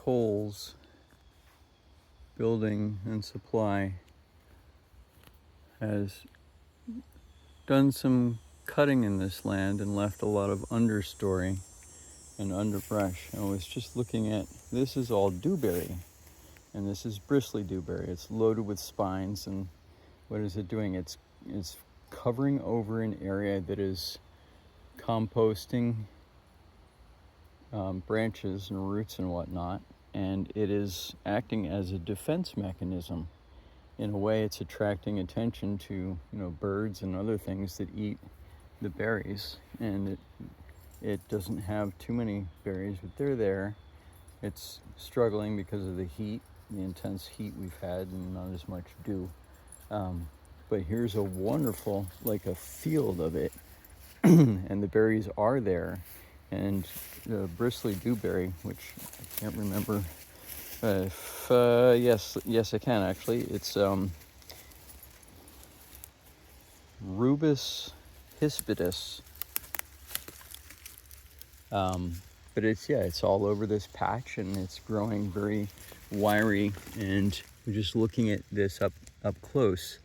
Coles Building and Supply has done some cutting in this land and left a lot of understory and underbrush. I was just looking at, this is all dewberry, and this is bristly dewberry. It's loaded with spines, and what is it doing? It's covering over an area that is composting branches and roots and whatnot, and it is acting as a defense mechanism. In a way, it's attracting attention to, birds and other things that eat the berries, and it doesn't have too many berries, but they're there. It's struggling because of the heat, the intense heat we've had, and not as much dew. But here's a wonderful, like a field of it, and the berries are there. And the bristly dewberry, which I can't remember, yes I can actually. It's Rubus hispidus. But it's all over this patch, and it's growing very wiry, and we're just looking at this up close.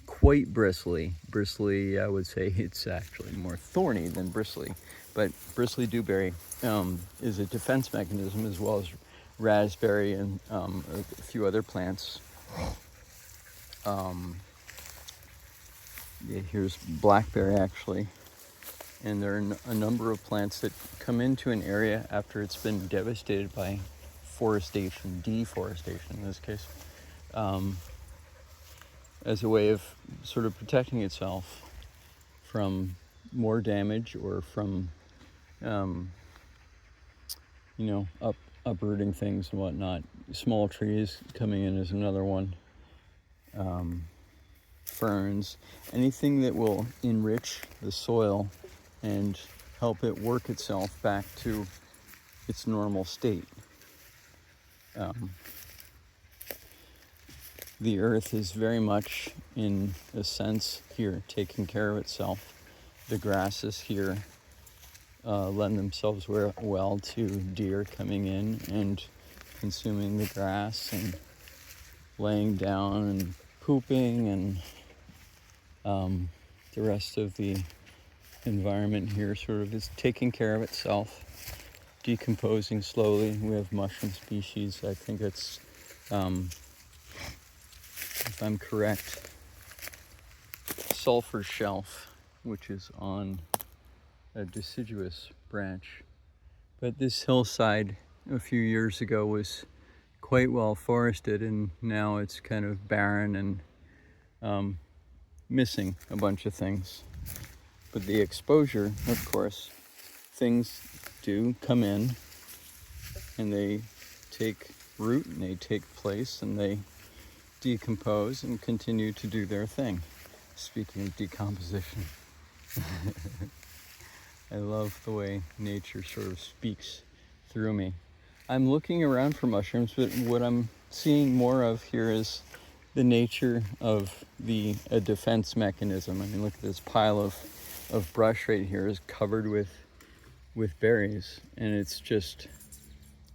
Quite bristly. Bristly, I would say it's actually more thorny than bristly, but bristly dewberry is a defense mechanism, as well as raspberry and a few other plants. Here's blackberry actually, and there are a number of plants that come into an area after it's been devastated by deforestation in this case, as a way of sort of protecting itself from more damage, or from uprooting things and whatnot. Small trees coming in is another one. Ferns, anything that will enrich the soil and help it work itself back to its normal state. The earth is very much, in a sense, here taking care of itself. The grasses here lend themselves well to deer coming in and consuming the grass and laying down and pooping, and the rest of the environment here sort of is taking care of itself, decomposing slowly. We have mushroom species. I think it's, if I'm correct, sulfur shelf, which is on a deciduous branch. But this hillside a few years ago was quite well forested, and now it's kind of barren and missing a bunch of things. But the exposure, of course, things do come in, and they take root, and they take place, and they decompose and continue to do their thing. Speaking of decomposition, I love the way nature sort of speaks through me. I'm looking around for mushrooms, but what I'm seeing more of here is the nature of a defense mechanism. I mean, look at this pile of brush right here is covered with berries, and it's just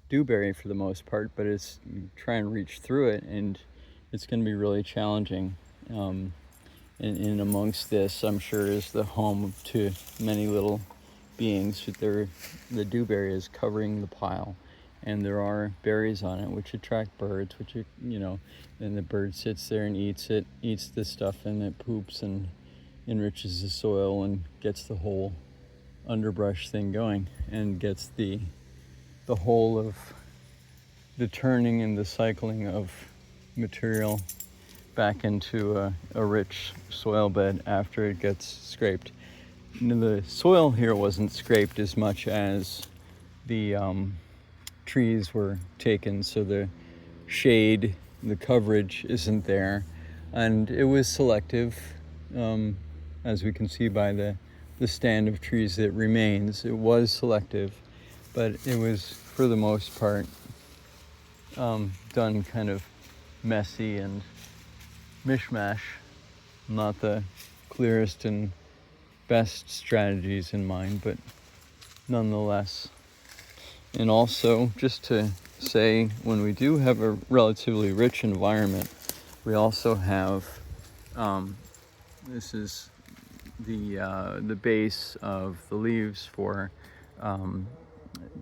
dewberry for the most part, but it's try and reach through it, and it's going to be really challenging. And amongst this, I'm sure, is the home to many little beings. The dewberry is covering the pile, and there are berries on it which attract birds, then the bird sits there and eats the stuff, and it poops and enriches the soil and gets the whole underbrush thing going, and gets the whole of the turning and the cycling of material back into a rich soil bed after it gets scraped. The soil here wasn't scraped as much as the trees were taken, so the shade, the coverage isn't there, and it was selective, as we can see by the stand of trees that remains. It was selective, but it was, for the most part, done kind of messy and mishmash, not the clearest and best strategies in mind, but nonetheless. And also, just to say when we do have a relatively rich environment, we also have, this is the base of the leaves for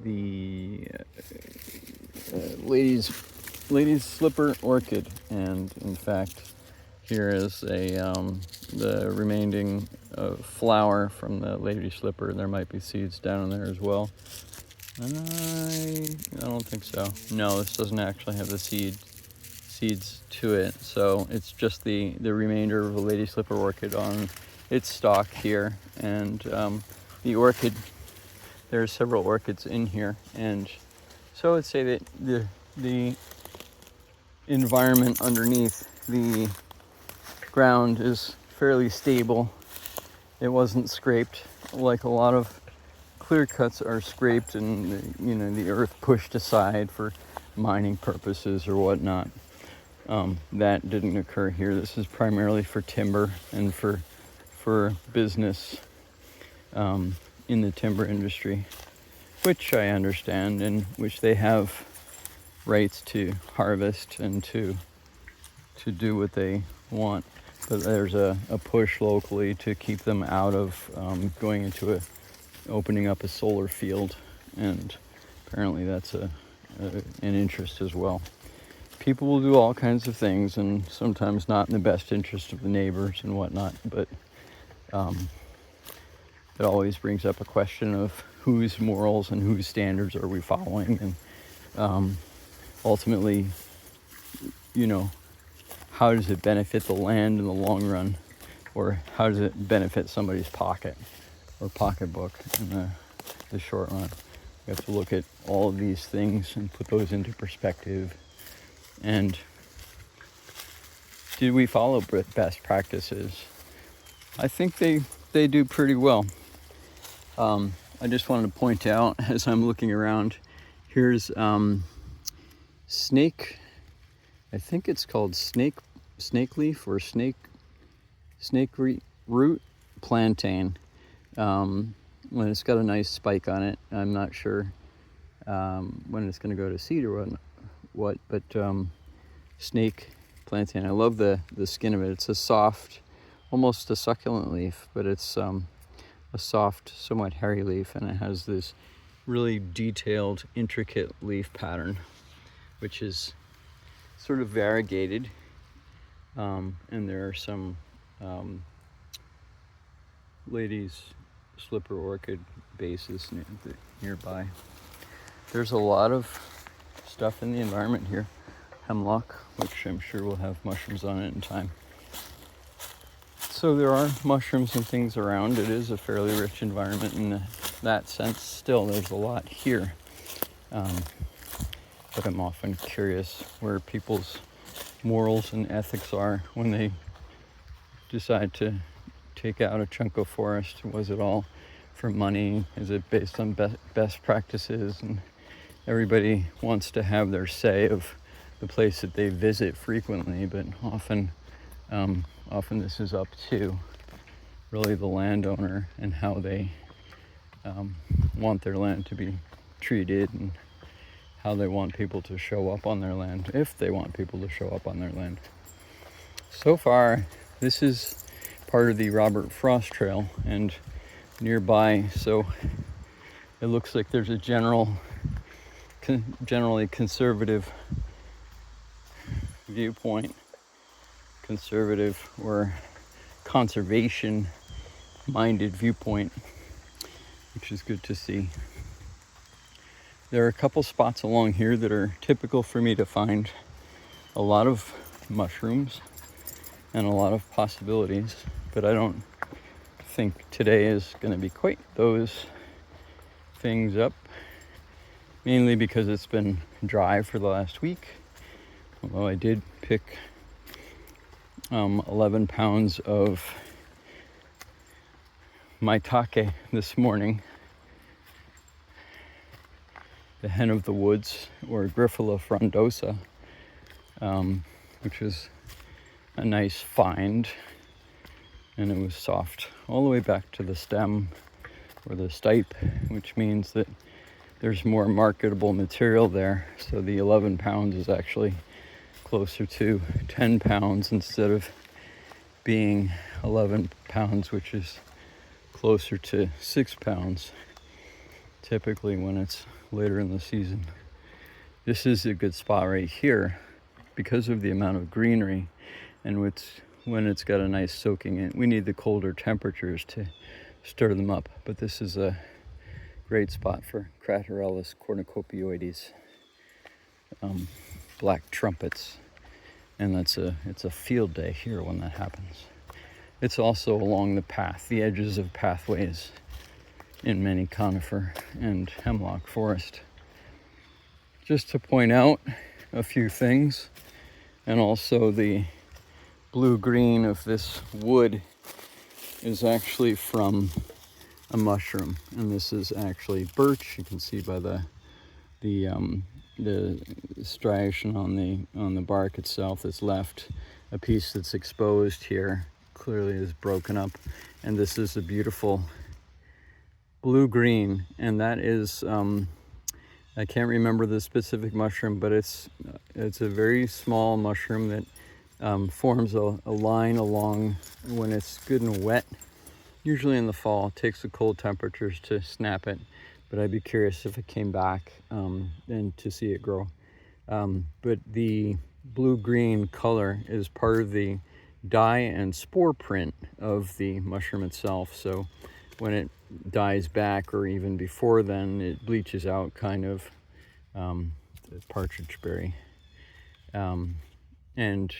the lady's slipper orchid, and in fact, here is the remaining flower from the lady slipper. There might be seeds down in there as well. I don't think so. No, this doesn't actually have the seeds to it, so it's just the remainder of the lady slipper orchid on its stalk here. And the orchid, there are several orchids in here, and so I would say that the environment underneath the ground is fairly stable. It wasn't scraped like a lot of clear cuts are scraped and the earth pushed aside for mining purposes or whatnot. That didn't occur here. This is primarily for timber and for business in the timber industry, which I understand, and which they have rights to harvest and to do what they want. But there's a push locally to keep them out of going into opening up a solar field, and apparently that's an interest as well. People will do all kinds of things, and sometimes not in the best interest of the neighbors and whatnot, but it always brings up a question of whose morals and whose standards are we following, and ultimately, how does it benefit the land in the long run, or how does it benefit somebody's pocket or pocketbook in the short run? We have to look at all of these things and put those into perspective. And did we follow best practices? I think they do pretty well. I just wanted to point out, as I'm looking around, here's snake, I think it's called snake leaf or snake root plantain. When it's got a nice spike on it, I'm not sure when it's going to go to seed or what, but snake plantain. I love the skin of it. It's a soft, almost a succulent leaf, but it's a soft, somewhat hairy leaf, and it has this really detailed, intricate leaf pattern, which is sort of variegated, and there are some ladies slipper orchid bases nearby. There's a lot of stuff in the environment here. Hemlock, which I'm sure will have mushrooms on it in time. So there are mushrooms and things around. It is a fairly rich environment in that sense. Still, there's a lot here. But I'm often curious where people's morals and ethics are when they decide to take out a chunk of forest. Was it all for money? Is it based on best practices? And everybody wants to have their say of the place that they visit frequently, but often this is up to really the landowner and how they want their land to be treated, and how they want people to show up on their land, if they want people to show up on their land. So far, this is part of the Robert Frost Trail, and nearby, so it looks like there's a generally conservative viewpoint, conservative or conservation minded viewpoint, which is good to see. There are a couple spots along here that are typical for me to find a lot of mushrooms and a lot of possibilities, but I don't think today is going to be quite those things up, mainly because it's been dry for the last week. Although I did pick 11 pounds of maitake this morning, the hen of the woods, or Grifola frondosa, which is a nice find, and it was soft all the way back to the stem, or the stipe, which means that there's more marketable material there. So the 11 pounds is actually closer to 10 pounds instead of being 11 pounds, which is closer to 6 pounds typically when it's later in the season. This is a good spot right here because of the amount of greenery, and when it's got a nice soaking in. We need the colder temperatures to stir them up, but this is a great spot for Craterellus cornucopioides, black trumpets, and it's a field day here when that happens. It's also along the path, the edges of pathways in many conifer and hemlock forest. Just to point out a few things, and also the blue-green of this wood is actually from a mushroom, and this is actually birch. You can see by the striation on the bark itself that's left. A piece that's exposed here clearly is broken up, and this is a beautiful blue-green, and that is I can't remember the specific mushroom, but it's a very small mushroom that forms a line along when it's good and wet. Usually in the fall. It takes the cold temperatures to snap it, but I'd be curious if it came back and to see it grow. But the blue-green color is part of the dye and spore print of the mushroom itself. So when it dies back, or even before then, it bleaches out kind of partridge berry, and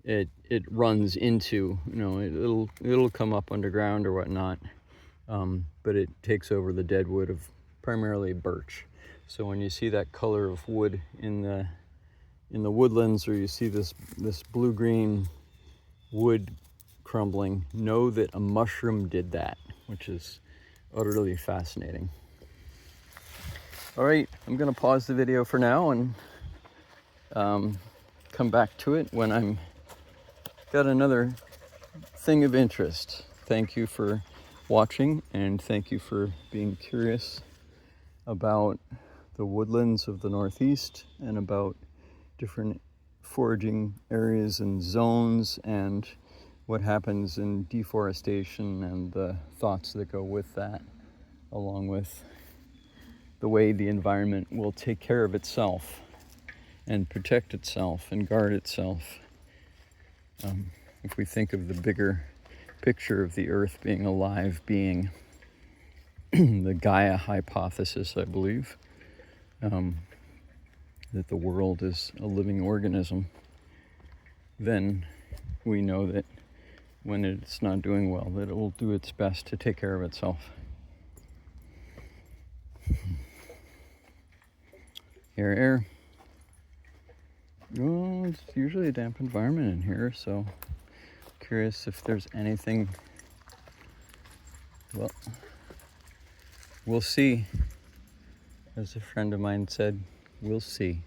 it runs into, it'll come up underground or whatnot, but it takes over the dead wood of primarily birch. So when you see that color of wood in the woodlands, or you see this blue-green wood crumbling, know that a mushroom did that, which is utterly fascinating. All right, I'm gonna pause the video for now and come back to it when I'm got another thing of interest. Thank you for watching, and thank you for being curious about the woodlands of the Northeast and about different foraging areas and zones, and what happens in deforestation and the thoughts that go with that, along with the way the environment will take care of itself and protect itself and guard itself. If we think of the bigger picture of the earth being a live being, the Gaia hypothesis, I believe, that the world is a living organism, then we know that when it's not doing well, that it will do its best to take care of itself. Air. Well, it's usually a damp environment in here, so curious if there's anything. Well, we'll see. As a friend of mine said, we'll see.